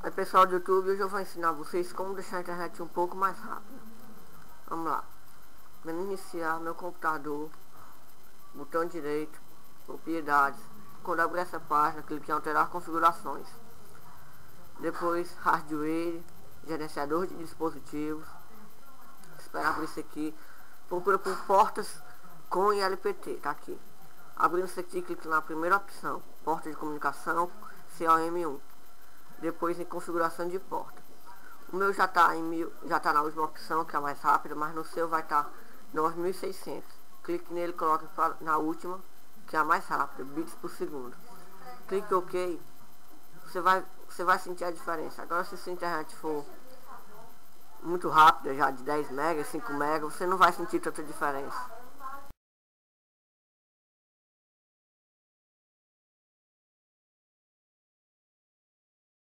Aí pessoal do YouTube, hoje eu vou ensinar vocês como deixar a internet um pouco mais rápida. Vamos lá. Vamos iniciar meu computador, botão direito, propriedades. Quando abrir essa página, clique em alterar configurações. Depois hardware, gerenciador de dispositivos. Esperar por isso aqui. Procura por portas com ILPT, tá aqui. Abrindo isso aqui, clique na primeira opção, porta de comunicação COM1. Depois em configuração de porta. O meu já está na última opção, que é a mais rápida, mas no seu vai estar 9600. Clique nele, coloque na última, que é a mais rápida, bits por segundo. Clique OK. Você vai sentir a diferença. Agora, se sua internet for muito rápida, já de 10 MB, 5 MB, você não vai sentir tanta diferença.